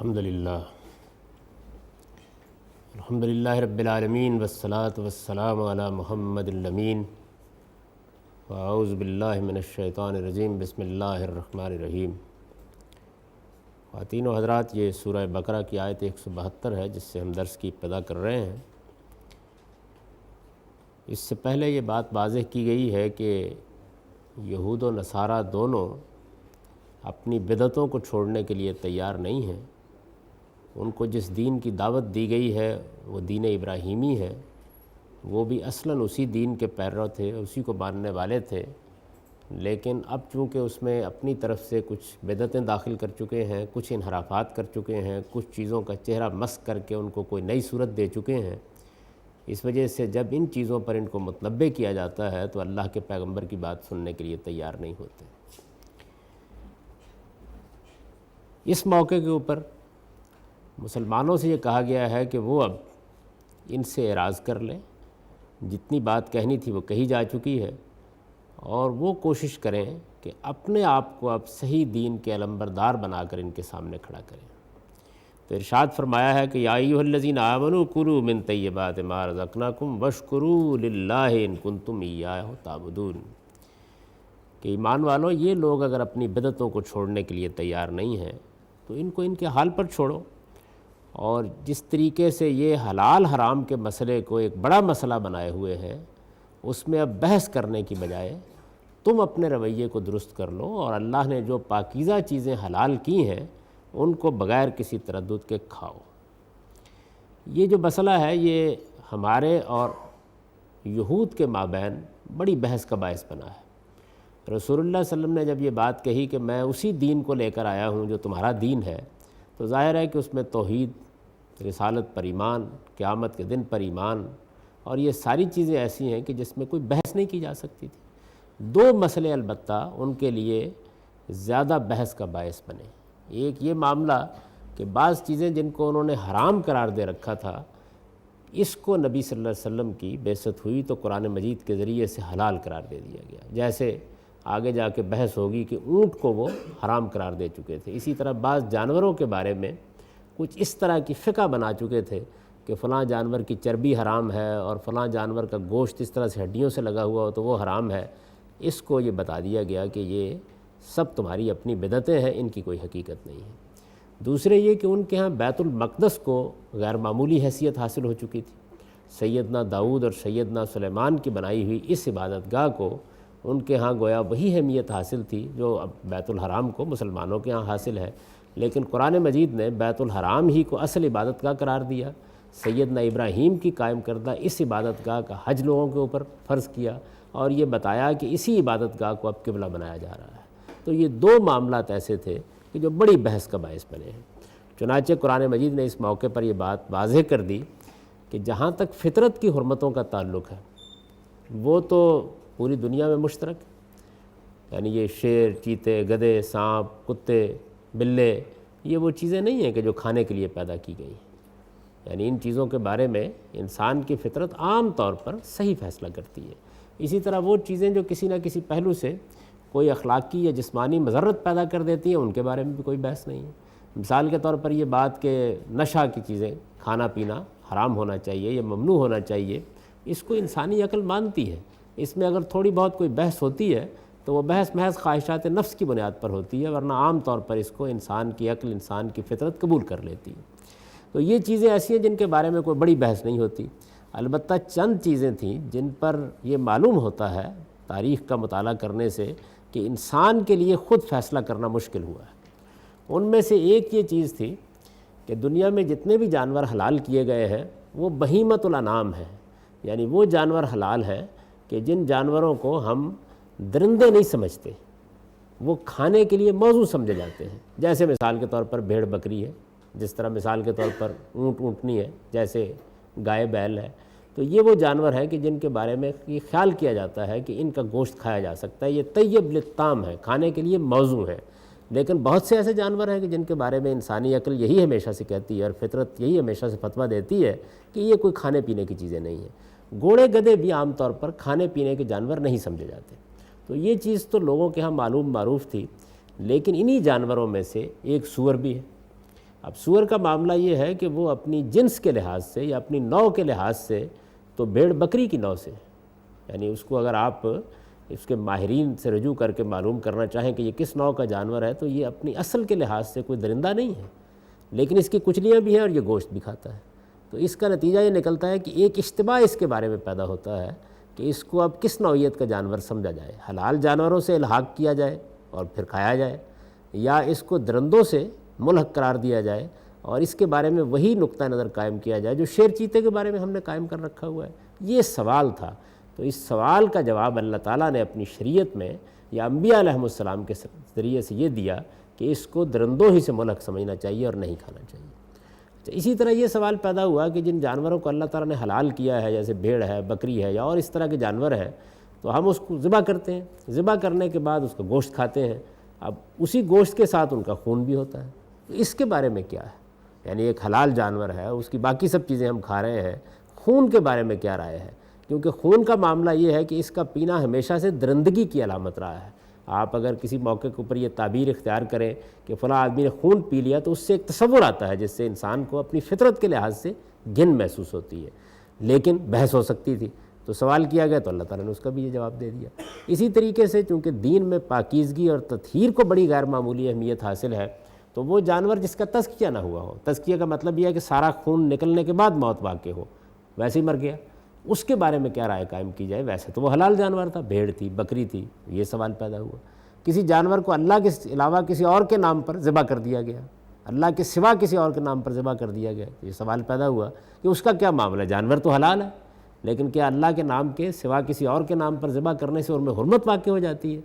الحمدللہ رب العالمین والصلاة والسلام علی محمد الامین واعوذ باللہ من الشیطان الرجیم بسم اللہ الرحمن الرحیم۔ خواتین و حضرات، یہ سورہ بقرہ کی آیت 172 ہے جس سے ہم درس کی ابتدا کر رہے ہیں۔ اس سے پہلے یہ بات واضح کی گئی ہے کہ یہود و نصارہ دونوں اپنی بدعتوں کو چھوڑنے کے لیے تیار نہیں ہیں۔ ان کو جس دین کی دعوت دی گئی ہے وہ دین ابراہیمی ہے، وہ بھی اصلاً اسی دین کے پیرو تھے، اسی کو ماننے والے تھے، لیکن اب چونکہ اس میں اپنی طرف سے کچھ بدعتیں داخل کر چکے ہیں، کچھ انحرافات کر چکے ہیں، کچھ چیزوں کا چہرہ مسخ کر کے ان کو کوئی نئی صورت دے چکے ہیں، اس وجہ سے جب ان چیزوں پر ان کو متنبع کیا جاتا ہے تو اللہ کے پیغمبر کی بات سننے کے لیے تیار نہیں ہوتے۔ اس موقع کے اوپر مسلمانوں سے یہ کہا گیا ہے کہ وہ اب ان سے اعراض کر لیں، جتنی بات کہنی تھی وہ کہی جا چکی ہے، اور وہ کوشش کریں کہ اپنے آپ کو اب صحیح دین کے علمبردار بنا کر ان کے سامنے کھڑا کریں۔ تو ارشاد فرمایا ہے کہ یا ایھا الذین آمنوا کلوا من طیبات ما رزقناکم واشکروا للہ ان کنتم ایاہ تعبدون، کہ ایمان والو، یہ لوگ اگر اپنی بدعتوں کو چھوڑنے کے لیے تیار نہیں ہیں تو ان کو ان کے حال پر چھوڑو، اور جس طریقے سے یہ حلال حرام کے مسئلے کو ایک بڑا مسئلہ بنائے ہوئے ہیں، اس میں اب بحث کرنے کی بجائے تم اپنے رویے کو درست کر لو، اور اللہ نے جو پاکیزہ چیزیں حلال کی ہیں ان کو بغیر کسی تردد کے کھاؤ۔ یہ جو مسئلہ ہے یہ ہمارے اور یہود کے مابین بڑی بحث کا باعث بنا ہے۔ رسول اللہ صلی اللہ علیہ وسلم نے جب یہ بات کہی کہ میں اسی دین کو لے کر آیا ہوں جو تمہارا دین ہے، تو ظاہر ہے کہ اس میں توحید، رسالت پر ایمان، قیامت کے دن پر ایمان، اور یہ ساری چیزیں ایسی ہیں کہ جس میں کوئی بحث نہیں کی جا سکتی تھی۔ دو مسئلے البتہ ان کے لیے زیادہ بحث کا باعث بنے۔ ایک یہ معاملہ کہ بعض چیزیں جن کو انہوں نے حرام قرار دے رکھا تھا، اس کو نبی صلی اللہ علیہ وسلم کی بعثت ہوئی تو قرآن مجید کے ذریعے سے حلال قرار دے دیا گیا۔ جیسے آگے جا کے بحث ہوگی کہ اونٹ کو وہ حرام قرار دے چکے تھے، اسی طرح بعض جانوروں کے بارے میں کچھ اس طرح کی فقہ بنا چکے تھے کہ فلاں جانور کی چربی حرام ہے اور فلاں جانور کا گوشت اس طرح سے ہڈیوں سے لگا ہوا ہو تو وہ حرام ہے۔ اس کو یہ بتا دیا گیا کہ یہ سب تمہاری اپنی بدعتیں ہیں، ان کی کوئی حقیقت نہیں ہے۔ دوسرے یہ کہ ان کے ہاں بیت المقدس کو غیر معمولی حیثیت حاصل ہو چکی تھی۔ سیدنا داؤد اور سیدنا سلیمان کی بنائی ہوئی اس عبادت گاہ کو ان کے ہاں گویا وہی اہمیت حاصل تھی جو اب بیت الحرام کو مسلمانوں کے ہاں حاصل ہے، لیکن قرآن مجید نے بیت الحرام ہی کو اصل عبادت گاہ قرار دیا۔ سیدنا ابراہیم کی قائم کردہ اس عبادت گاہ کا حج لوگوں کے اوپر فرض کیا، اور یہ بتایا کہ اسی عبادت گاہ کو اب قبلہ بنایا جا رہا ہے۔ تو یہ دو معاملات ایسے تھے کہ جو بڑی بحث کا باعث بنے ہیں۔ چنانچہ قرآن مجید نے اس موقع پر یہ بات واضح کر دی کہ جہاں تک فطرت کی حرمتوں کا تعلق ہے وہ تو پوری دنیا میں مشترک ہے، یعنی یہ شیر، چیتے، گدھے، سانپ، کتے، بلے، یہ وہ چیزیں نہیں ہیں کہ جو کھانے کے لیے پیدا کی گئی ہیں، یعنی ان چیزوں کے بارے میں انسان کی فطرت عام طور پر صحیح فیصلہ کرتی ہے۔ اسی طرح وہ چیزیں جو کسی نہ کسی پہلو سے کوئی اخلاقی یا جسمانی مضرت پیدا کر دیتی ہیں، ان کے بارے میں بھی کوئی بحث نہیں ہے۔ مثال کے طور پر یہ بات کہ نشہ کی چیزیں کھانا پینا حرام ہونا چاہیے یا ممنوع ہونا چاہیے، اس کو انسانی عقل مانتی ہے۔ اس میں اگر تھوڑی بہت کوئی بحث ہوتی ہے تو وہ بحث محض خواہشات نفس کی بنیاد پر ہوتی ہے، ورنہ عام طور پر اس کو انسان کی عقل، انسان کی فطرت قبول کر لیتی ہے۔ تو یہ چیزیں ایسی ہیں جن کے بارے میں کوئی بڑی بحث نہیں ہوتی۔ البتہ چند چیزیں تھیں جن پر یہ معلوم ہوتا ہے تاریخ کا مطالعہ کرنے سے کہ انسان کے لیے خود فیصلہ کرنا مشکل ہوا ہے۔ ان میں سے ایک یہ چیز تھی کہ دنیا میں جتنے بھی جانور حلال کیے گئے ہیں وہ بہیمۃ الانعام ہیں، یعنی وہ جانور حلال ہیں کہ جن جانوروں کو ہم درندے نہیں سمجھتے، وہ کھانے کے لیے موزوں سمجھے جاتے ہیں۔ جیسے مثال کے طور پر بھیڑ بکری ہے، جس طرح مثال کے طور پر اونٹ اونٹنی ہے، جیسے گائے بیل ہے۔ تو یہ وہ جانور ہیں کہ جن کے بارے میں یہ خیال کیا جاتا ہے کہ ان کا گوشت کھایا جا سکتا ہے، یہ طیب للطعام ہے، کھانے کے لیے موزوں ہے۔ لیکن بہت سے ایسے جانور ہیں کہ جن کے بارے میں انسانی عقل یہی ہمیشہ سے کہتی ہے اور فطرت یہی ہمیشہ سے فتویٰ دیتی ہے کہ یہ کوئی کھانے پینے کی چیزیں نہیں ہیں۔ گھوڑے گدھے بھی عام طور پر کھانے پینے کے جانور نہیں سمجھے جاتے۔ تو یہ چیز تو لوگوں کے ہاں معروف تھی، لیکن انہی جانوروں میں سے ایک سور بھی ہے۔ اب سور کا معاملہ یہ ہے کہ وہ اپنی جنس کے لحاظ سے یا اپنی نوع کے لحاظ سے تو بھیڑ بکری کی نوع سے، یعنی اس کو اگر آپ اس کے ماہرین سے رجوع کر کے معلوم کرنا چاہیں کہ یہ کس نوع کا جانور ہے، تو یہ اپنی اصل کے لحاظ سے کوئی درندہ نہیں ہے، لیکن اس کی کچلیاں بھی ہیں اور یہ گوشت بھی کھاتا ہے۔ تو اس کا نتیجہ یہ نکلتا ہے کہ ایک اشتباہ اس کے بارے میں پیدا ہوتا ہے کہ اس کو اب کس نوعیت کا جانور سمجھا جائے، حلال جانوروں سے الحاق کیا جائے اور پھر کھایا جائے، یا اس کو درندوں سے ملحق قرار دیا جائے اور اس کے بارے میں وہی نقطہ نظر قائم کیا جائے جو شیر چیتے کے بارے میں ہم نے قائم کر رکھا ہوا ہے۔ یہ سوال تھا، تو اس سوال کا جواب اللہ تعالیٰ نے اپنی شریعت میں یا انبیاء علیہ السلام کے ذریعے سے یہ دیا کہ اس کو درندوں ہی سے ملحق سمجھنا چاہیے اور نہیں کھانا چاہیے۔ اسی طرح یہ سوال پیدا ہوا کہ جن جانوروں کو اللہ تعالیٰ نے حلال کیا ہے، جیسے بھیڑ ہے، بکری ہے یا اور اس طرح کے جانور ہیں، تو ہم اس کو ذبح کرتے ہیں، ذبح کرنے کے بعد اس کا گوشت کھاتے ہیں، اب اسی گوشت کے ساتھ ان کا خون بھی ہوتا ہے، تو اس کے بارے میں کیا ہے؟ یعنی ایک حلال جانور ہے، اس کی باقی سب چیزیں ہم کھا رہے ہیں، خون کے بارے میں کیا رائے ہے؟ کیونکہ خون کا معاملہ یہ ہے کہ اس کا پینا ہمیشہ سے درندگی کی علامت رہا ہے۔ آپ اگر کسی موقع کے اوپر یہ تعبیر اختیار کریں کہ فلاں آدمی نے خون پی لیا، تو اس سے ایک تصور آتا ہے جس سے انسان کو اپنی فطرت کے لحاظ سے گھن محسوس ہوتی ہے، لیکن بحث ہو سکتی تھی، تو سوال کیا گیا تو اللہ تعالیٰ نے اس کا بھی یہ جواب دے دیا۔ اسی طریقے سے چونکہ دین میں پاکیزگی اور تطہیر کو بڑی غیر معمولی اہمیت حاصل ہے، تو وہ جانور جس کا تزکیہ نہ ہوا ہو، تزکیہ کا مطلب یہ ہے کہ سارا خون نکلنے کے بعد موت واقع ہو، ویسے ہی مر گیا، اس کے بارے میں کیا رائے قائم کی جائے؟ ویسے تو وہ حلال جانور تھا، بھیڑ تھی، بکری تھی، یہ سوال پیدا ہوا۔ کسی جانور کو اللہ کے علاوہ کسی اور کے نام پر ذبح کر دیا گیا، اللہ کے سوا کسی اور کے نام پر ذبح کر دیا گیا، یہ سوال پیدا ہوا کہ اس کا کیا معاملہ ہے؟ جانور تو حلال ہے، لیکن کیا اللہ کے نام کے سوا کسی اور کے نام پر ذبح کرنے سے ان میں حرمت واقع ہو جاتی ہے؟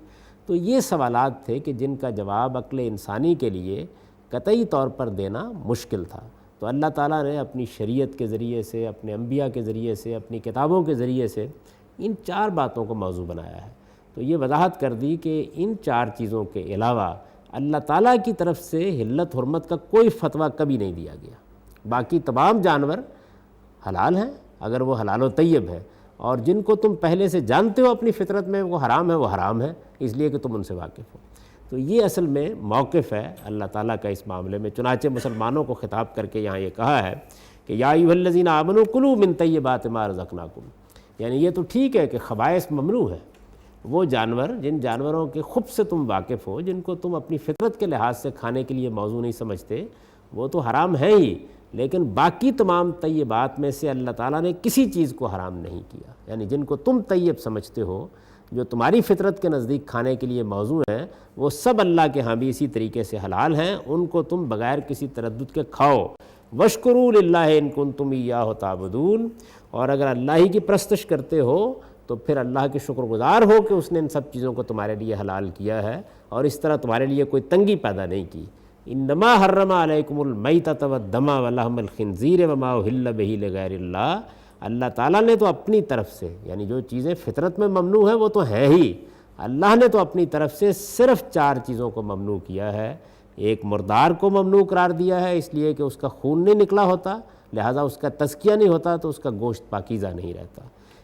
تو یہ سوالات تھے کہ جن کا جواب عقل انسانی کے لیے قطعی طور پر دینا مشکل تھا، تو اللہ تعالیٰ نے اپنی شریعت کے ذریعے سے، اپنے انبیاء کے ذریعے سے، اپنی کتابوں کے ذریعے سے ان 4 باتوں کو موضوع بنایا ہے۔ تو یہ وضاحت کر دی کہ ان 4 چیزوں کے علاوہ اللہ تعالیٰ کی طرف سے حلت حرمت کا کوئی فتویٰ کبھی نہیں دیا گیا۔ باقی تمام جانور حلال ہیں اگر وہ حلال و طیب ہے، اور جن کو تم پہلے سے جانتے ہو اپنی فطرت میں وہ حرام ہے اس لیے کہ تم ان سے واقف ہو۔ تو یہ اصل میں موقف ہے اللہ تعالیٰ کا اس معاملے میں، چنانچہ مسلمانوں کو خطاب کر کے یہاں یہ کہا ہے کہ یا ایھا الذین آمنوا کلوا من طیبات ما رزقناکم، یعنی یہ تو ٹھیک ہے کہ خبائث ممنوع ہے، وہ جانور جن جانوروں کے خب سے تم واقف ہو، جن کو تم اپنی فطرت کے لحاظ سے کھانے کے لیے موضوع نہیں سمجھتے، وہ تو حرام ہے ہی، لیکن باقی تمام طیبات میں سے اللہ تعالیٰ نے کسی چیز کو حرام نہیں کیا، یعنی جن کو تم طیب سمجھتے ہو، جو تمہاری فطرت کے نزدیک کھانے کے لیے موضوع ہیں، وہ سب اللہ کے ہاں بھی اسی طریقے سے حلال ہیں، ان کو تم بغیر کسی تردد کے کھاؤ۔ وَاشْكُرُوا لِلَّهِ إِن كُنتُمْ إِيَّاهُ تَعْبُدُونَ، اور اگر اللہ ہی کی پرستش کرتے ہو تو پھر اللہ کے شکر گزار ہو کہ اس نے ان سب چیزوں کو تمہارے لیے حلال کیا ہے اور اس طرح تمہارے لیے کوئی تنگی پیدا نہیں کی۔ انما حرم علیکم المیتۃ والدم ولحم الخنزیر وما اہل بہ لغیر اللہ، اللہ تعالیٰ نے تو اپنی طرف سے، یعنی جو چیزیں فطرت میں ممنوع ہیں وہ تو ہیں ہی، اللہ نے تو اپنی طرف سے صرف 4 چیزوں کو ممنوع کیا ہے۔ ایک مردار کو ممنوع قرار دیا ہے اس لیے کہ اس کا خون نہیں نکلا ہوتا، لہذا اس کا تزکیہ نہیں ہوتا تو اس کا گوشت پاکیزہ نہیں رہتا۔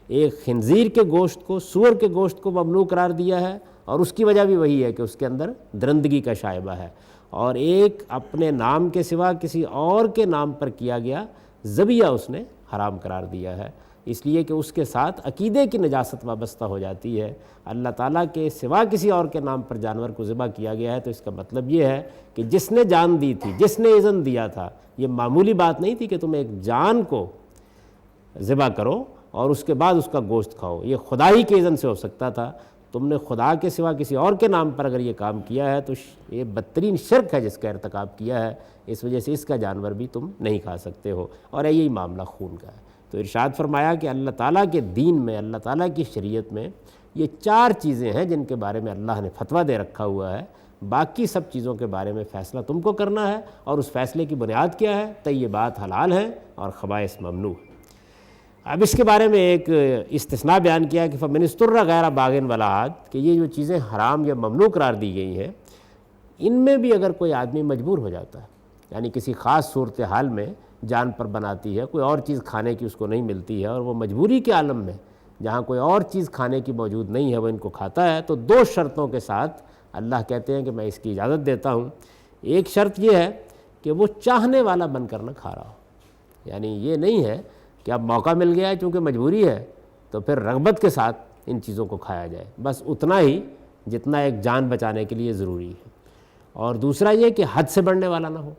ایک خنزیر کے گوشت کو، سور کے گوشت کو ممنوع قرار دیا ہے، اور اس کی وجہ بھی وہی ہے کہ اس کے اندر درندگی کا شائبہ ہے۔ اور ایک اپنے نام کے سوا کسی اور کے نام پر کیا گیا ذبیحہ اس نے حرام قرار دیا ہے، اس لیے کہ اس کے ساتھ عقیدے کی نجاست وابستہ ہو جاتی ہے۔ اللہ تعالیٰ کے سوا کسی اور کے نام پر جانور کو ذبح کیا گیا ہے تو اس کا مطلب یہ ہے کہ جس نے جان دی تھی، جس نے اذن دیا تھا، یہ معمولی بات نہیں تھی کہ تم ایک جان کو ذبح کرو اور اس کے بعد اس کا گوشت کھاؤ، یہ خدا ہی کے اذن سے ہو سکتا تھا۔ تم نے خدا کے سوا کسی اور کے نام پر اگر یہ کام کیا ہے تو یہ بدترین شرک ہے جس کا ارتکاب کیا ہے، اس وجہ سے اس کا جانور بھی تم نہیں کھا سکتے ہو، اور یہی معاملہ خون کا ہے۔ تو ارشاد فرمایا کہ اللہ تعالیٰ کے دین میں، اللہ تعالیٰ کی شریعت میں یہ 4 چیزیں ہیں جن کے بارے میں اللہ نے فتویٰ دے رکھا ہوا ہے، باقی سب چیزوں کے بارے میں فیصلہ تم کو کرنا ہے، اور اس فیصلے کی بنیاد کیا ہے؟ طیبات حلال ہیں اور خبائث ممنوع ہیں۔ اب اس کے بارے میں ایک استثناء بیان کیا کہ فَمَنِ اسْتُرَّ غَيْرَ بَاغٍ وَلَا عَادٍ، کہ یہ جو چیزیں حرام یا ممنوع قرار دی گئی ہیں، ان میں بھی اگر کوئی آدمی مجبور ہو جاتا ہے، یعنی کسی خاص صورتحال میں جان پر بناتی ہے، کوئی اور چیز کھانے کی اس کو نہیں ملتی ہے، اور وہ مجبوری کے عالم میں جہاں کوئی اور چیز کھانے کی موجود نہیں ہے وہ ان کو کھاتا ہے، تو 2 شرطوں کے ساتھ اللہ کہتے ہیں کہ میں اس کی اجازت دیتا ہوں۔ ایک شرط یہ ہے کہ وہ چاہنے والا بن کر نہ کھا رہا ہو، یعنی یہ نہیں ہے کہ اب موقع مل گیا ہے چونکہ مجبوری ہے تو پھر رغبت کے ساتھ ان چیزوں کو کھایا جائے، بس اتنا ہی جتنا ایک جان بچانے کے لیے ضروری ہے۔ اور دوسرا یہ کہ حد سے بڑھنے والا نہ ہو،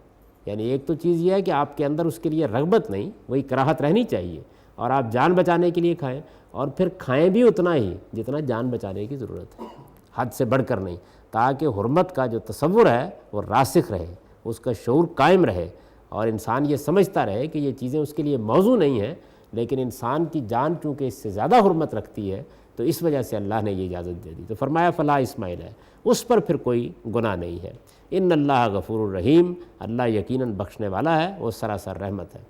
یعنی ایک تو چیز یہ ہے کہ آپ کے اندر اس کے لیے رغبت نہیں، وہی کراہت رہنی چاہیے، اور آپ جان بچانے کے لیے کھائیں، اور پھر کھائیں بھی اتنا ہی جتنا جان بچانے کی ضرورت ہے، حد سے بڑھ کر نہیں، تاکہ حرمت کا جو تصور ہے وہ راسخ رہے، اس کا شعور قائم رہے، اور انسان یہ سمجھتا رہے کہ یہ چیزیں اس کے لیے موضوع نہیں ہیں، لیکن انسان کی جان چونکہ اس سے زیادہ حرمت رکھتی ہے تو اس وجہ سے اللہ نے یہ اجازت دے دی۔ تو فرمایا فلا اسماعیل ہے، اس پر پھر کوئی گناہ نہیں ہے۔ ان اللہ غفور الرحیم، اللہ یقیناً بخشنے والا ہے، وہ سراسر رحمت ہے۔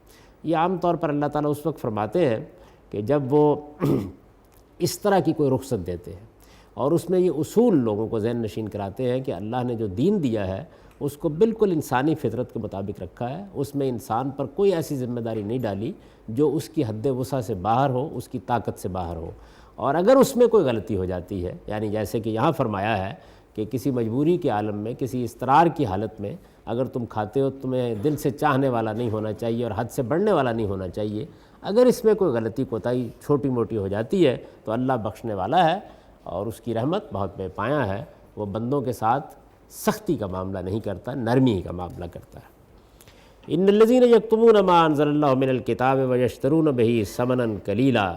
یہ عام طور پر اللہ تعالیٰ اس وقت فرماتے ہیں کہ جب وہ اس طرح کی کوئی رخصت دیتے ہیں، اور اس میں یہ اصول لوگوں کو ذہن نشین کراتے ہیں کہ اللہ نے جو دین دیا ہے اس کو بالکل انسانی فطرت کے مطابق رکھا ہے، اس میں انسان پر کوئی ایسی ذمہ داری نہیں ڈالی جو اس کی حد وسع سے باہر ہو، اس کی طاقت سے باہر ہو، اور اگر اس میں کوئی غلطی ہو جاتی ہے، یعنی جیسے کہ یہاں فرمایا ہے کہ کسی مجبوری کے عالم میں، کسی اضطرار کی حالت میں اگر تم کھاتے ہو، تمہیں دل سے چاہنے والا نہیں ہونا چاہیے اور حد سے بڑھنے والا نہیں ہونا چاہیے، اگر اس میں کوئی غلطی کوتاہی چھوٹی موٹی ہو جاتی ہے تو اللہ بخشنے والا ہے، اور اس کی رحمت بہت بے پایاں ہے، وہ بندوں کے ساتھ سختی کا معاملہ نہیں کرتا، نرمی کا معاملہ کرتا ہے۔ ان الذین یکتمون ما انزل اللہ من الکتاب ویشترون بہ ثمنا قلیلا،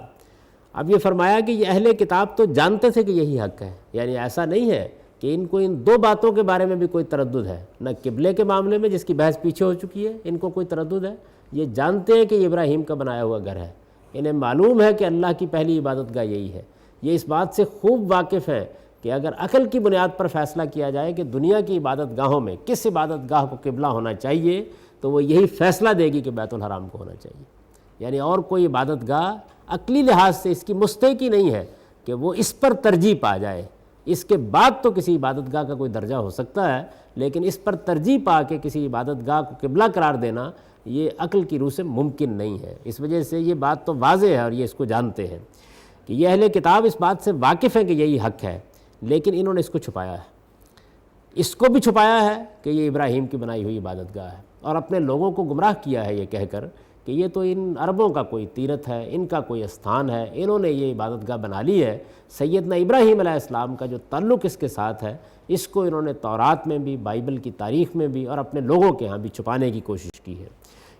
اب یہ فرمایا کہ یہ اہل کتاب تو جانتے تھے کہ یہی حق ہے، یعنی ایسا نہیں ہے کہ ان کو ان دو باتوں کے بارے میں بھی کوئی تردد ہے، نہ قبلے کے معاملے میں جس کی بحث پیچھے ہو چکی ہے ان کو کوئی تردد ہے، یہ جانتے ہیں کہ یہ ابراہیم کا بنایا ہوا گھر ہے، انہیں معلوم ہے کہ اللہ کی پہلی عبادت گاہ یہی ہے، یہ اس بات سے خوب واقف ہیں کہ اگر عقل کی بنیاد پر فیصلہ کیا جائے کہ دنیا کی عبادت گاہوں میں کس عبادت گاہ کو قبلہ ہونا چاہیے تو وہ یہی فیصلہ دے گی کہ بیت الحرام کو ہونا چاہیے، یعنی اور کوئی عبادت گاہ عقلی لحاظ سے اس کی مستحقی نہیں ہے کہ وہ اس پر ترجیح پا جائے، اس کے بعد تو کسی عبادت گاہ کا کوئی درجہ ہو سکتا ہے، لیکن اس پر ترجیح پا کے کسی عبادت گاہ کو قبلہ قرار دینا یہ عقل کی روح سے ممکن نہیں ہے۔ اس وجہ سے یہ بات تو واضح ہے اور یہ اس کو جانتے ہیں کہ یہ اہل کتاب اس بات سے واقف ہیں کہ یہی حق ہے، لیکن انہوں نے اس کو چھپایا ہے، اس کو بھی چھپایا ہے کہ یہ ابراہیم کی بنائی ہوئی عبادت گاہ ہے، اور اپنے لوگوں کو گمراہ کیا ہے یہ کہہ کر کہ یہ تو ان عربوں کا کوئی تیرتھ ہے، ان کا کوئی استھان ہے، انہوں نے یہ عبادت گاہ بنا لی ہے، سیدنا ابراہیم علیہ السلام کا جو تعلق اس کے ساتھ ہے اس کو انہوں نے تورات میں بھی، بائبل کی تاریخ میں بھی اور اپنے لوگوں کے ہاں بھی چھپانے کی کوشش کی ہے۔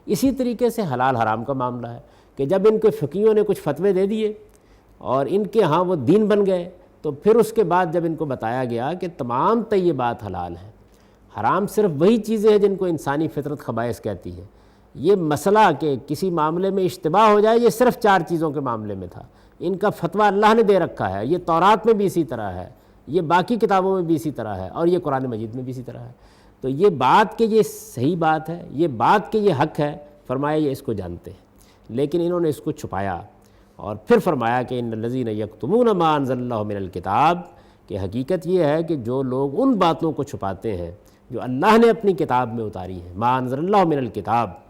اسی طریقے سے حلال حرام کا معاملہ ہے کہ جب ان کے فقیوں نے کچھ فتوے دے دیے اور ان کے ہاں وہ دین بن گئے تو پھر اس کے بعد جب ان کو بتایا گیا کہ تمام طیبات حلال ہیں، حرام صرف وہی چیزیں ہیں جن کو انسانی فطرت خبائث کہتی ہے، یہ مسئلہ کہ کسی معاملے میں اشتباہ ہو جائے یہ صرف 4 چیزوں کے معاملے میں تھا، ان کا فتویٰ اللہ نے دے رکھا ہے، یہ تورات میں بھی اسی طرح ہے، یہ باقی کتابوں میں بھی اسی طرح ہے، اور یہ قرآن مجید میں بھی اسی طرح ہے، تو یہ بات کہ یہ صحیح بات ہے، یہ بات کہ یہ حق ہے، فرمایا یہ اس کو جانتے ہیں، لیکن انہوں نے اس کو چھپایا، اور پھر فرمایا کہ ان الذین یکتمون ما انزل اللہ من الکتاب، کہ حقیقت یہ ہے کہ جو لوگ ان باتوں کو چھپاتے ہیں جو اللہ نے اپنی کتاب میں اتاری ہیں، ما انزل اللہ من الکتاب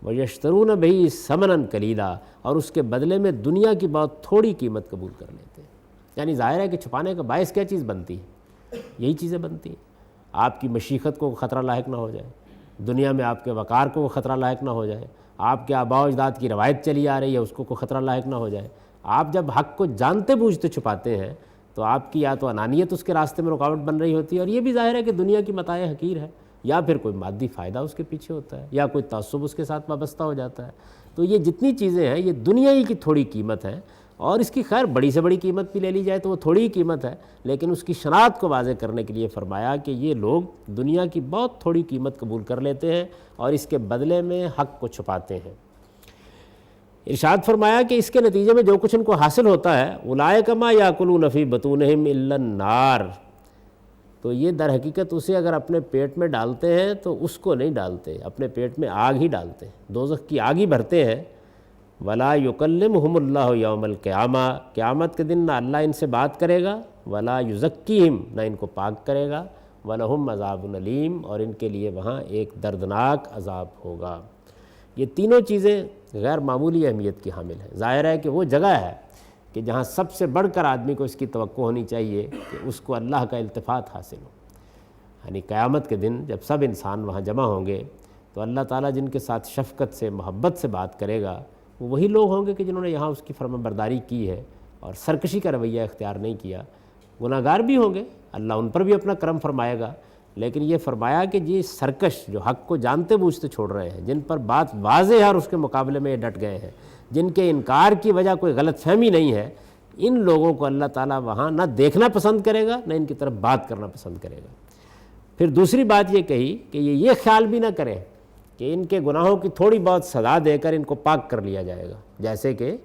وَيَشْتَرُونَ بِهِ ثَمَنًا قَلِيلًا، اور اس کے بدلے میں دنیا کی بہت تھوڑی قیمت قبول کر لیتے ہیں، یعنی ظاہر ہے کہ چھپانے کا باعث کیا چیز بنتی ہے، یہی چیزیں بنتی ہیں، آپ کی مشیخت کو خطرہ لاحق نہ ہو جائے، دنیا میں آپ کے وقار کو خطرہ لاحق نہ ہو جائے، آپ کے آباء و اجداد کی روایت چلی آ رہی ہے اس کو کوئی خطرہ لاحق نہ ہو جائے، آپ جب حق کو جانتے بوجھتے چھپاتے ہیں تو آپ کی یا تو انانیت اس کے راستے میں رکاوٹ بن رہی ہوتی ہے، اور یہ بھی ظاہر ہے کہ دنیا کی متاع حقیر ہے، یا پھر کوئی مادی فائدہ اس کے پیچھے ہوتا ہے، یا کوئی تعصب اس کے ساتھ وابستہ ہو جاتا ہے، تو یہ جتنی چیزیں ہیں یہ دنیا ہی کی تھوڑی قیمت ہے، اور اس کی خیر بڑی سے بڑی قیمت بھی لے لی جائے تو وہ تھوڑی ہی قیمت ہے، لیکن اس کی شناخت کو واضح کرنے کے لیے فرمایا کہ یہ لوگ دنیا کی بہت تھوڑی قیمت قبول کر لیتے ہیں اور اس کے بدلے میں حق کو چھپاتے ہیں۔ ارشاد فرمایا کہ اس کے نتیجے میں جو کچھ ان کو حاصل ہوتا ہے اولئک ما یاکلون فی بطونہم الا النار، تو یہ در حقیقت اسے اگر اپنے پیٹ میں ڈالتے ہیں تو اس کو نہیں ڈالتے، اپنے پیٹ میں آگ ہی ڈالتے ہیں، دوزخ کی آگ ہی بھرتے ہیں۔ ولا یکلمہم اللہ یوم القیامہ، قیامت کے دن نہ اللہ ان سے بات کرے گا، ولا یزکیہم، نہ ان کو پاک کرے گا، ولہم عذاب علیم، اور ان کے لیے وہاں ایک دردناک عذاب ہوگا۔ یہ تینوں چیزیں غیر معمولی اہمیت کی حامل ہیں۔ ظاہر ہے کہ وہ جگہ ہے کہ جہاں سب سے بڑھ کر آدمی کو اس کی توقع ہونی چاہیے کہ اس کو اللہ کا التفات حاصل ہو، یعنی قیامت کے دن جب سب انسان وہاں جمع ہوں گے تو اللہ تعالیٰ جن کے ساتھ شفقت سے محبت سے بات کرے گا وہ وہی لوگ ہوں گے کہ جنہوں نے یہاں اس کی فرما برداری کی ہے اور سرکشی کا رویہ اختیار نہیں کیا۔ گناہ گار بھی ہوں گے، اللہ ان پر بھی اپنا کرم فرمائے گا، لیکن یہ فرمایا کہ یہ سرکش جو حق کو جانتے بوجھتے چھوڑ رہے ہیں، جن پر بات واضح ہے اور اس کے مقابلے میں یہ ڈٹ گئے ہیں، جن کے انکار کی وجہ کوئی غلط فہمی نہیں ہے، ان لوگوں کو اللہ تعالیٰ وہاں نہ دیکھنا پسند کرے گا نہ ان کی طرف بات کرنا پسند کرے گا۔ پھر دوسری بات یہ کہی کہ یہ خیال بھی نہ کریں کہ ان کے گناہوں کی تھوڑی بہت سزا دے کر ان کو پاک کر لیا جائے گا، جیسے کہ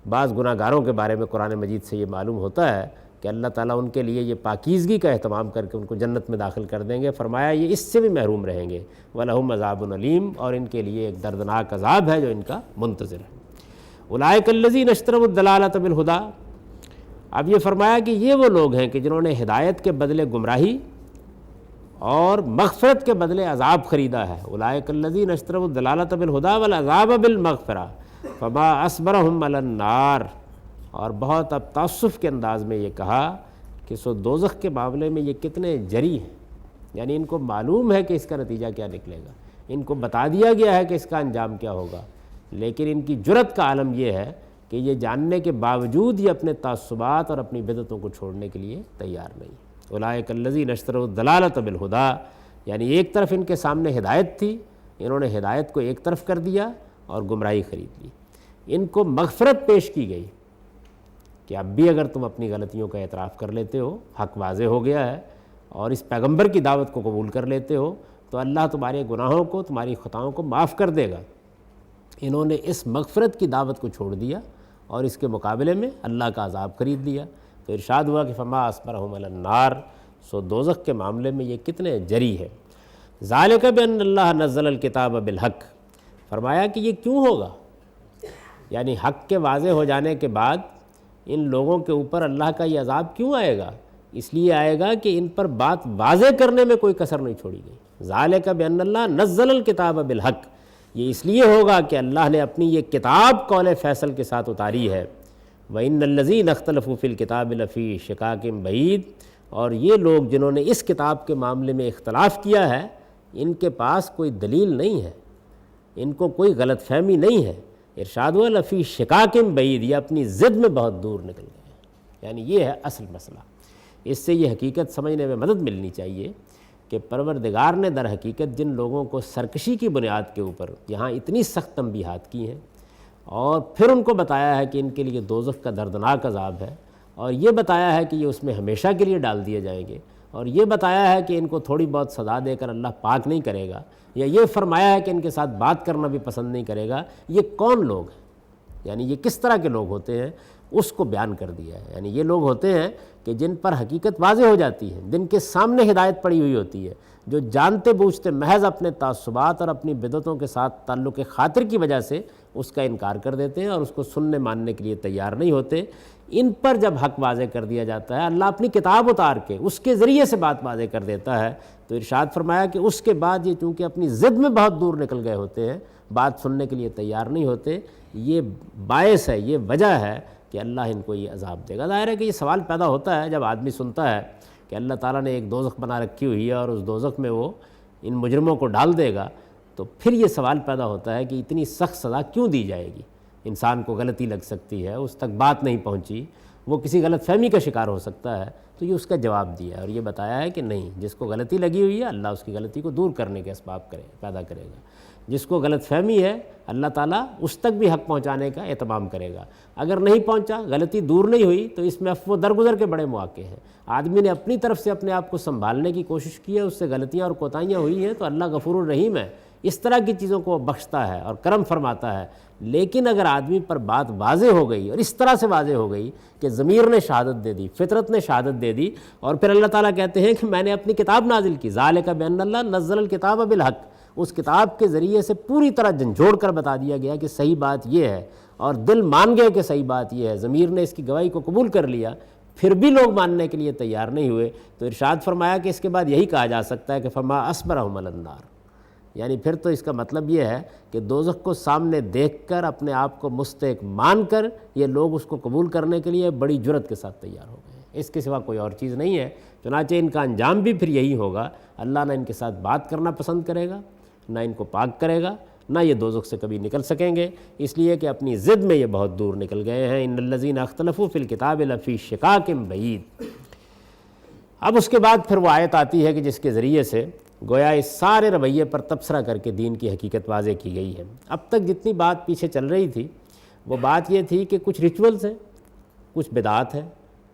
بعض گناہ گاروں کے بارے میں قرآن مجید سے یہ معلوم ہوتا ہے کہ اللہ تعالیٰ ان کے لیے یہ پاکیزگی کا اہتمام کر کے ان کو جنت میں داخل کر دیں گے۔ فرمایا یہ اس سے بھی محروم رہیں گے، وَلَهُمْ عَذَابٌ أَلِيمٌ، اور ان کے لیے ایک دردناک عذاب ہے جو ان کا منتظر ہے۔ أُولَٰئِكَ الَّذِينَ اشْتَرَوُا الضَّلَالَةَ بِالْهُدَىٰ، اب یہ فرمایا کہ یہ وہ لوگ ہیں کہ جنہوں نے ہدایت کے بدلے گمراہی اور مغفرت کے بدلے عذاب خریدا ہے۔ أُولَٰئِكَ الَّذِينَ اشْتَرَوُا الضَّلَالَةَ بِالْهُدَىٰ وَالْعَذَابَ بِالْمَغْفِرَةِ فَمَا أَصْبَرَهُمْ عَلَى النَّارِ، اور بہت اب تعسف کے انداز میں یہ کہا کہ سو دوزخ کے معاملے میں یہ کتنے جری ہیں، یعنی ان کو معلوم ہے کہ اس کا نتیجہ کیا نکلے گا، ان کو بتا دیا گیا ہے کہ اس کا انجام کیا ہوگا، لیکن ان کی جرت کا عالم یہ ہے کہ یہ جاننے کے باوجود یہ اپنے تعصبات اور اپنی بدعتوں کو چھوڑنے کے لیے تیار نہیں۔ اولئک الذین اشتروا الضلالۃ بالہدیٰ، یعنی ایک طرف ان کے سامنے ہدایت تھی، انہوں نے ہدایت کو ایک طرف کر دیا اور گمراہی خرید لی۔ ان کو مغفرت پیش کی گئی کہ اب بھی اگر تم اپنی غلطیوں کا اعتراف کر لیتے ہو، حق واضح ہو گیا ہے، اور اس پیغمبر کی دعوت کو قبول کر لیتے ہو تو اللہ تمہارے گناہوں کو، تمہاری خطاؤں کو معاف کر دے گا۔ انہوں نے اس مغفرت کی دعوت کو چھوڑ دیا اور اس کے مقابلے میں اللہ کا عذاب خرید لیا، تو ارشاد ہوا کہ فما اصبرہم علی النار، سو دوزخ کے معاملے میں یہ کتنے جری ہے۔ ذالک بان اللہ نزل الکتاب بالحق، فرمایا کہ یہ کیوں ہوگا، یعنی حق کے واضح ہو جانے کے بعد ان لوگوں کے اوپر اللہ کا یہ عذاب کیوں آئے گا؟ اس لیے آئے گا کہ ان پر بات واضح کرنے میں کوئی کسر نہیں چھوڑی گئی۔ ذالک بان اللہ نزل الکتاب بالحق، یہ اس لیے ہوگا کہ اللہ نے اپنی یہ کتاب قول فیصل کے ساتھ اتاری ہے۔ وَإِنَّ الَّذِينَ اخْتَلَفُوا فِي الْكِتَابِ لَفِي شِقَاقٍ بَعِيدٍ، اور یہ لوگ جنہوں نے اس کتاب کے معاملے میں اختلاف کیا ہے، ان کے پاس کوئی دلیل نہیں ہے، ان کو کوئی غلط فہمی نہیں ہے۔ ارشاد ہوا لفی شقاقٍ بعید، یہ اپنی ضد میں بہت دور نکل گئے، یعنی یہ ہے اصل مسئلہ۔ اس سے یہ حقیقت سمجھنے میں مدد ملنی چاہیے کہ پروردگار نے در حقیقت جن لوگوں کو سرکشی کی بنیاد کے اوپر یہاں اتنی سخت تنبیہات کی ہیں، اور پھر ان کو بتایا ہے کہ ان کے لیے دوزخ کا دردناک عذاب ہے، اور یہ بتایا ہے کہ یہ اس میں ہمیشہ کے لیے ڈال دیے جائیں گے، اور یہ بتایا ہے کہ ان کو تھوڑی بہت سزا دے کر اللہ پاک نہیں کرے گا، یا یہ فرمایا ہے کہ ان کے ساتھ بات کرنا بھی پسند نہیں کرے گا۔ یہ کون لوگ ہیں، یعنی یہ کس طرح کے لوگ ہوتے ہیں، اس کو بیان کر دیا ہے۔ یعنی یہ لوگ ہوتے ہیں کہ جن پر حقیقت واضح ہو جاتی ہے، جن کے سامنے ہدایت پڑی ہوئی ہوتی ہے، جو جانتے بوجھتے محض اپنے تعصبات اور اپنی بدعتوں کے ساتھ تعلق خاطر کی وجہ سے اس کا انکار کر دیتے ہیں اور اس کو سننے ماننے کے لیے تیار نہیں ہوتے۔ ان پر جب حق واضح کر دیا جاتا ہے، اللہ اپنی کتاب اتار کے اس کے ذریعے سے بات واضح کر دیتا ہے، تو ارشاد فرمایا کہ اس کے بعد یہ چونکہ اپنی ضد میں بہت دور نکل گئے ہوتے ہیں، بات سننے کے لیے تیار نہیں ہوتے، یہ باعث ہے، یہ وجہ ہے کہ اللہ ان کو یہ عذاب دے گا۔ ظاہر ہے کہ یہ سوال پیدا ہوتا ہے جب آدمی سنتا ہے کہ اللہ تعالیٰ نے ایک دوزخ بنا رکھی ہوئی ہے اور اس دوزخ میں وہ ان مجرموں کو ڈال دے گا، تو پھر یہ سوال پیدا ہوتا ہے کہ اتنی سخت سزا کیوں دی جائے گی؟ انسان کو غلطی لگ سکتی ہے، اس تک بات نہیں پہنچی، وہ کسی غلط فہمی کا شکار ہو سکتا ہے، تو یہ اس کا جواب دیا ہے اور یہ بتایا ہے کہ نہیں، جس کو غلطی لگی ہوئی ہے اللہ اس کی غلطی کو دور کرنے کے اسباب پیدا کرے گا، جس کو غلط فہمی ہے اللہ تعالیٰ اس تک بھی حق پہنچانے کا اہتمام کرے گا۔ اگر نہیں پہنچا، غلطی دور نہیں ہوئی، تو اس میں عفو درگزر کے بڑے مواقع ہیں۔ آدمی نے اپنی طرف سے اپنے آپ کو سنبھالنے کی کوشش کی ہے، اس سے غلطیاں اور کوتاہیاں ہوئی ہیں، تو اللہ غفور الرحیم ہے، اس طرح کی چیزوں کو بخشتا ہے اور کرم فرماتا ہے۔ لیکن اگر آدمی پر بات واضح ہو گئی اور اس طرح سے واضح ہو گئی کہ ضمیر نے شہادت دے دی، فطرت نے شہادت دے دی، اور پھر اللہ تعالیٰ کہتے ہیں کہ میں نے اپنی کتاب نازل کی، ذالک بان اللہ نزل الکتاب بالحق، اس کتاب کے ذریعے سے پوری طرح جھنجھوڑ کر بتا دیا گیا کہ صحیح بات یہ ہے، اور دل مان گئے کہ صحیح بات یہ ہے، ضمیر نے اس کی گواہی کو قبول کر لیا، پھر بھی لوگ ماننے کے لیے تیار نہیں ہوئے، تو ارشاد فرمایا کہ اس کے بعد یہی کہا جا سکتا ہے کہ فما اصبرہم علی النار، یعنی پھر تو اس کا مطلب یہ ہے کہ دوزخ کو سامنے دیکھ کر اپنے آپ کو مستحق مان کر یہ لوگ اس کو قبول کرنے کے لیے بڑی جرت کے ساتھ تیار ہو گئے ہیں، اس کے سوا کوئی اور چیز نہیں ہے۔ چنانچہ ان کا انجام بھی پھر یہی ہوگا، اللہ نہ ان کے ساتھ بات کرنا پسند کرے گا، نہ ان کو پاک کرے گا، نہ یہ دوزخ سے کبھی نکل سکیں گے، اس لیے کہ اپنی ضد میں یہ بہت دور نکل گئے ہیں۔ ان الذین اختلفوا فی الکتاب لفی شقاق بعید۔ اب اس کے بعد پھر وہ آیت آتی ہے کہ جس کے ذریعے سے گویا اس سارے رویے پر تبصرہ کر کے دین کی حقیقت واضح کی گئی ہے۔ اب تک جتنی بات پیچھے چل رہی تھی وہ بات یہ تھی کہ کچھ ریچولز ہیں، کچھ بدعات ہیں،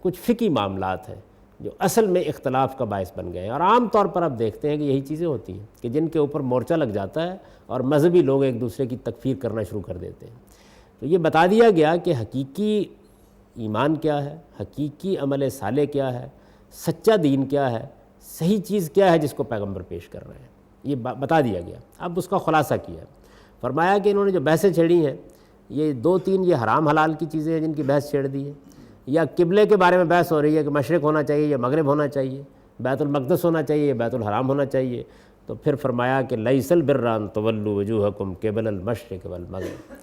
کچھ فقہی معاملات ہیں جو اصل میں اختلاف کا باعث بن گئے ہیں، اور عام طور پر اب دیکھتے ہیں کہ یہی چیزیں ہوتی ہیں کہ جن کے اوپر مورچہ لگ جاتا ہے اور مذہبی لوگ ایک دوسرے کی تکفیر کرنا شروع کر دیتے ہیں۔ تو یہ بتا دیا گیا کہ حقیقی ایمان کیا ہے، حقیقی عمل صالح کیا ہے، سچا دین کیا ہے، صحیح چیز کیا ہے جس کو پیغمبر پیش کر رہے ہیں، یہ بتا دیا گیا۔ اب اس کا خلاصہ کیا، فرمایا کہ انہوں نے جو بحثیں چھیڑی ہیں یہ 2-3 یہ حرام حلال کی چیزیں ہیں جن کی بحث چھیڑ دی ہے، یا قبلے کے بارے میں بحث ہو رہی ہے کہ مشرق ہونا چاہیے یا مغرب ہونا چاہیے، بیت المقدس ہونا چاہیے یا بیت الحرام ہونا چاہیے، تو پھر فرمایا کہ لیس البر ان تولوا وجوہکم قبل المشرق والمغرب،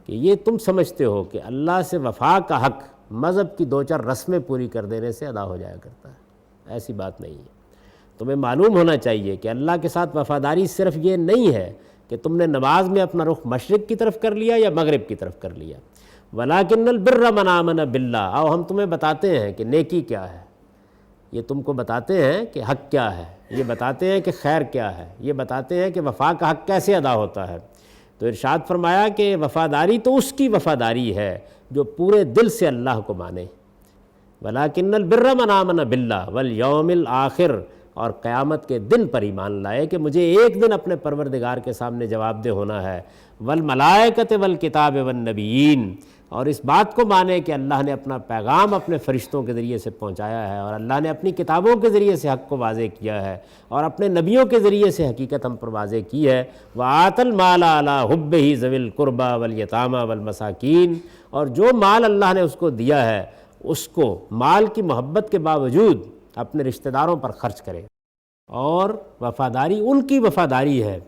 کہ یہ تم سمجھتے ہو کہ اللہ سے وفا کا حق مذہب کی 2-4 رسمیں پوری کر دینے سے ادا ہو جایا کرتا ہے، ایسی بات نہیں ہے۔ تمہیں معلوم ہونا چاہیے کہ اللہ کے ساتھ وفاداری صرف یہ نہیں ہے کہ تم نے نماز میں اپنا رخ مشرق کی طرف کر لیا یا مغرب کی طرف کر لیا، وَلَٰكِنَّ الْبِرَّ مَنْ آمَنَ بِاللَّهِ، اور ہم تمہیں بتاتے ہیں کہ نیکی کیا ہے، یہ تم کو بتاتے ہیں کہ حق کیا ہے، یہ بتاتے ہیں کہ خیر کیا ہے، یہ بتاتے ہیں کہ وفا کا حق کیسے ادا ہوتا ہے۔ تو ارشاد فرمایا کہ وفاداری تو اس کی وفاداری ہے جو پورے دل سے اللہ کو مانے، وَلَٰكِنَّ الْبِرَّ مَنْ آمَنَ بِاللَّهِ وَالْيَوْمِ الْآخِرِ، اور قیامت کے دن پر ایمان لائے کہ مجھے ایک دن اپنے پروردگار کے سامنے جواب دہ ہونا ہے، وَالْمَلَائِكَةِ وَالْكِتَابِ وَالنَّبِيِّينَ، اور اس بات کو مانے کہ اللہ نے اپنا پیغام اپنے فرشتوں کے ذریعے سے پہنچایا ہے، اور اللہ نے اپنی کتابوں کے ذریعے سے حق کو واضح کیا ہے، اور اپنے نبیوں کے ذریعے سے حقیقت ہم پر واضح کی ہے، وَآتَى الْمَالَ عَلَىٰ حُبِّهِ ذَوِي الْقُرْبَىٰ وَالْيَتَامَىٰ وَالْمَسَاكِينِ، اور جو مال اللہ نے اس کو دیا ہے اس کو مال کی محبت کے باوجود اپنے رشتہ داروں پر خرچ کرے، اور وفاداری ان کی وفاداری ہے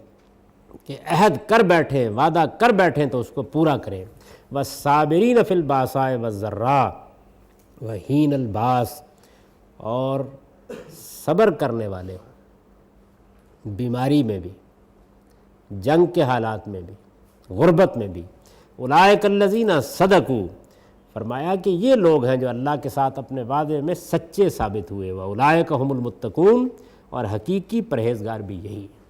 کہ عہد کر بیٹھیں، وعدہ کر بیٹھیں تو اس کو پورا کریں، وَالصَّابِرِينَ فِي الْبَأْسَاءِ وَالضَّرَّاءِ وَحِينَ الْبَأْسِ، اور صبر کرنے والے ہوں بیماری میں بھی، جنگ کے حالات میں بھی، غربت میں بھی، اولئک الذین صدقوا، فرمایا کہ یہ لوگ ہیں جو اللہ کے ساتھ اپنے وعدے میں سچے ثابت ہوئے، وَأُولَئِکَ هُمُ الْمُتَّقُونَ، اور حقیقی پرہیزگار بھی یہی ہیں۔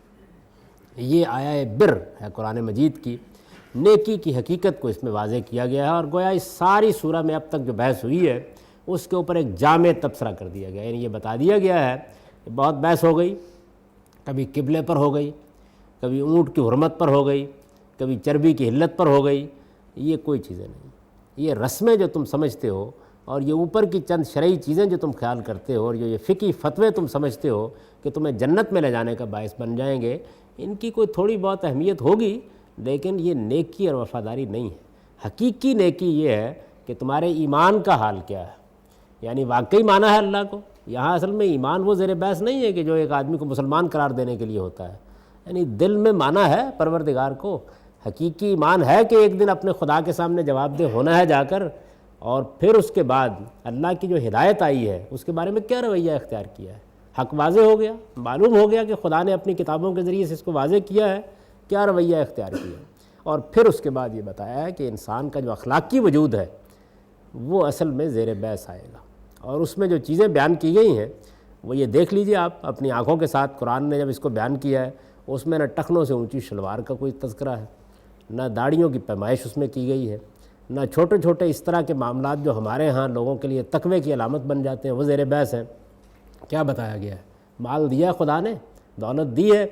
یہ آیہ بر ہے قرآن مجید کی، نیکی کی حقیقت کو اس میں واضح کیا گیا ہے، اور گویا اس ساری سورہ میں اب تک جو بحث ہوئی ہے اس کے اوپر ایک جامع تبصرہ کر دیا گیا، یعنی یہ بتا دیا گیا ہے کہ بہت بحث ہو گئی، کبھی قبلے پر ہو گئی، کبھی اونٹ کی حرمت پر ہو گئی، کبھی چربی کی حلت پر ہو گئی، یہ کوئی چیزیں نہیں، یہ رسمیں جو تم سمجھتے ہو اور یہ اوپر کی چند شرعی چیزیں جو تم خیال کرتے ہو، اور یہ فقہی فتوے تم سمجھتے ہو کہ تمہیں جنت میں لے جانے کا باعث بن جائیں گے، ان کی کوئی تھوڑی بہت اہمیت ہوگی، لیکن یہ نیکی اور وفاداری نہیں ہے۔ حقیقی نیکی یہ ہے کہ تمہارے ایمان کا حال کیا ہے، یعنی واقعی مانا ہے اللہ کو۔ یہاں اصل میں ایمان وہ زیر بحث نہیں ہے کہ جو ایک آدمی کو مسلمان قرار دینے کے لیے ہوتا ہے، یعنی دل میں مانا ہے پروردگار کو۔ حقیقی ایمان ہے کہ ایک دن اپنے خدا کے سامنے جواب دہ ہونا ہے جا کر، اور پھر اس کے بعد اللہ کی جو ہدایت آئی ہے اس کے بارے میں کیا رویہ اختیار کیا ہے۔ حق واضح ہو گیا، معلوم ہو گیا کہ خدا نے اپنی کتابوں کے ذریعے سے اس کو واضح کیا ہے، کیا رویہ اختیار کیا، اور پھر اس کے بعد یہ بتایا ہے کہ انسان کا جو اخلاقی وجود ہے وہ اصل میں زیر بحث آئے گا، اور اس میں جو چیزیں بیان کی گئی ہیں وہ یہ دیکھ لیجئے آپ اپنی آنکھوں کے ساتھ۔ قرآن نے جب اس کو بیان کیا ہے اس میں نہ ٹخنوں سے اونچی شلوار کا کوئی تذکرہ ہے، نہ داڑھیوں کی پیمائش اس میں کی گئی ہے، نہ چھوٹے چھوٹے اس طرح کے معاملات جو ہمارے ہاں لوگوں کے لیے تقوی کی علامت بن جاتے ہیں وہ زیر بحث ہیں۔ کیا بتایا گیا ہے؟ مال دیا ہے خدا نے، دولت دی ہے،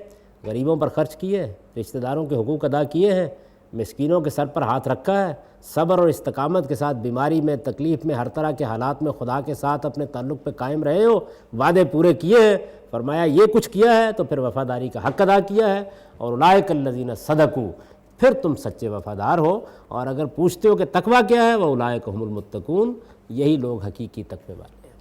غریبوں پر خرچ کیے ہیں، رشتہ داروں کے حقوق ادا کیے ہیں، مسکینوں کے سر پر ہاتھ رکھا ہے، صبر اور استقامت کے ساتھ بیماری میں، تکلیف میں، ہر طرح کے حالات میں خدا کے ساتھ اپنے تعلق پہ قائم رہے ہو، وعدے پورے کیے ہیں، فرمایا یہ کچھ کیا ہے تو پھر وفاداری کا حق ادا کیا ہے، اور اولئک الذین صدقوا، پھر تم سچے وفادار ہو۔ اور اگر پوچھتے ہو کہ تقویٰ کیا ہے، وَأُولَئِکَ هُمُ الْمُتَّقُونَ، یہی لوگ حقیقی تقوی والے ہیں۔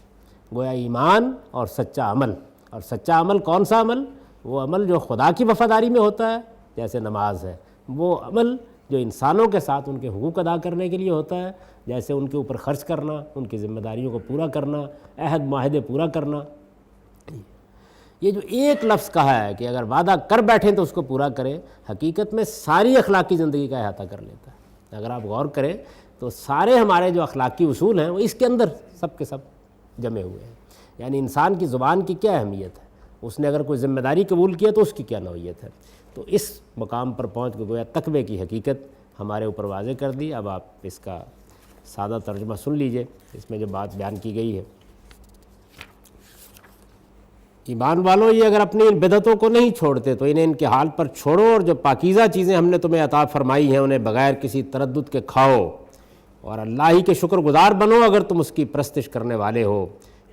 گویا ایمان اور سچا عمل، اور سچا عمل کون سا عمل؟ وہ عمل جو خدا کی وفاداری میں ہوتا ہے، جیسے نماز ہے، وہ عمل جو انسانوں کے ساتھ ان کے حقوق ادا کرنے کے لیے ہوتا ہے، جیسے ان کے اوپر خرچ کرنا، ان کی ذمہ داریوں کو پورا کرنا، عہد معاہدے پورا کرنا۔ یہ جو ایک لفظ کہا ہے کہ اگر وعدہ کر بیٹھیں تو اس کو پورا کریں، حقیقت میں ساری اخلاقی زندگی کا احاطہ کر لیتا ہے۔ اگر آپ غور کریں تو سارے ہمارے جو اخلاقی اصول ہیں وہ اس کے اندر سب کے سب جمے ہوئے ہیں۔ یعنی انسان کی زبان کی کیا اہمیت ہے، اس نے اگر کوئی ذمہ داری قبول کیا تو اس کی کیا نوعیت ہے۔ تو اس مقام پر پہنچ کے گویا تقوی کی حقیقت ہمارے اوپر واضح کر دی۔ اب آپ اس کا سادہ ترجمہ سن لیجئے، اس میں جو بات بیان کی گئی ہے۔ ایمان والوں، یہ اگر اپنی ان بدعتوں کو نہیں چھوڑتے تو انہیں ان کے حال پر چھوڑو، اور جو پاکیزہ چیزیں ہم نے تمہیں عطا فرمائی ہیں انہیں بغیر کسی تردد کے کھاؤ، اور اللہ ہی کے شکر گزار بنو اگر تم اس کی پرستش کرنے والے ہو۔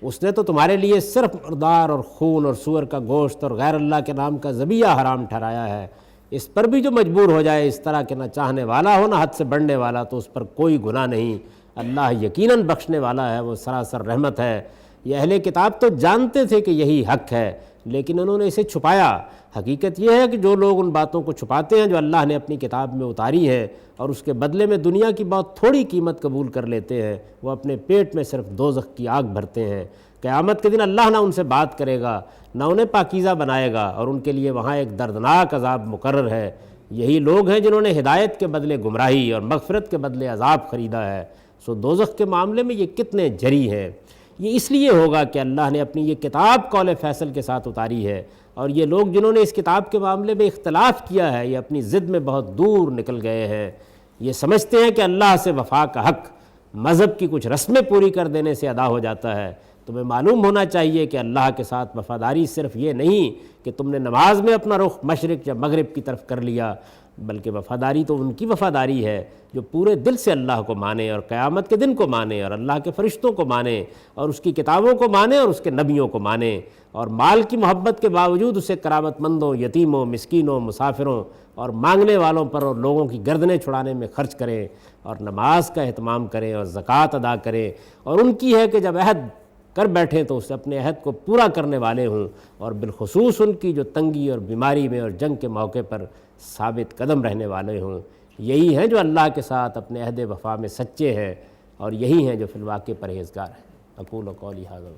اس نے تو تمہارے لیے صرف مردار اور خون اور سور کا گوشت اور غیر اللہ کے نام کا ذبیحہ حرام ٹھہرایا ہے۔ اس پر بھی جو مجبور ہو جائے اس طرح کہ نہ چاہنے والا ہو نہ حد سے بڑھنے والا، تو اس پر کوئی گناہ نہیں۔ اللہ یقیناً بخشنے والا ہے، وہ سراسر رحمت ہے۔ یہ اہل کتاب تو جانتے تھے کہ یہی حق ہے، لیکن انہوں نے اسے چھپایا۔ حقیقت یہ ہے کہ جو لوگ ان باتوں کو چھپاتے ہیں جو اللہ نے اپنی کتاب میں اتاری ہے اور اس کے بدلے میں دنیا کی بہت تھوڑی قیمت قبول کر لیتے ہیں، وہ اپنے پیٹ میں صرف دوزخ کی آگ بھرتے ہیں۔ قیامت کے دن اللہ نہ ان سے بات کرے گا، نہ انہیں پاکیزہ بنائے گا، اور ان کے لیے وہاں ایک دردناک عذاب مقرر ہے۔ یہی لوگ ہیں جنہوں نے ہدایت کے بدلے گمراہی اور مغفرت کے بدلے عذاب خریدا ہے۔ سو دوزخ کے معاملے میں یہ کتنے جری ہیں۔ یہ اس لیے ہوگا کہ اللہ نے اپنی یہ کتاب قول فیصل کے ساتھ اتاری ہے، اور یہ لوگ جنہوں نے اس کتاب کے معاملے میں اختلاف کیا ہے یہ اپنی ضد میں بہت دور نکل گئے ہیں۔ یہ سمجھتے ہیں کہ اللہ سے وفا کا حق مذہب کی کچھ رسمیں پوری کر دینے سے ادا ہو جاتا ہے۔ تمہیں معلوم ہونا چاہیے کہ اللہ کے ساتھ وفاداری صرف یہ نہیں کہ تم نے نماز میں اپنا رخ مشرق یا مغرب کی طرف کر لیا، بلکہ وفاداری تو ان کی وفاداری ہے جو پورے دل سے اللہ کو مانے اور قیامت کے دن کو مانے اور اللہ کے فرشتوں کو مانے اور اس کی کتابوں کو مانے اور اس کے نبیوں کو مانے، اور مال کی محبت کے باوجود اسے قرابت مندوں، یتیموں، مسکینوں، مسافروں اور مانگنے والوں پر اور لوگوں کی گردنیں چھڑانے میں خرچ کریں، اور نماز کا اہتمام کریں اور زکوٰۃ ادا کریں، اور ان کی ہے کہ جب عہد کر بیٹھیں تو اسے اپنے عہد کو پورا کرنے والے ہوں، اور بالخصوص ان کی جو تنگی اور بیماری میں اور جنگ کے موقع پر ثابت قدم رہنے والے ہوں۔ یہی ہیں جو اللہ کے ساتھ اپنے عہد وفا میں سچے ہیں، اور یہی ہیں جو فی الواقع پرہیزگار ہیں۔ اقول قولی ھذا۔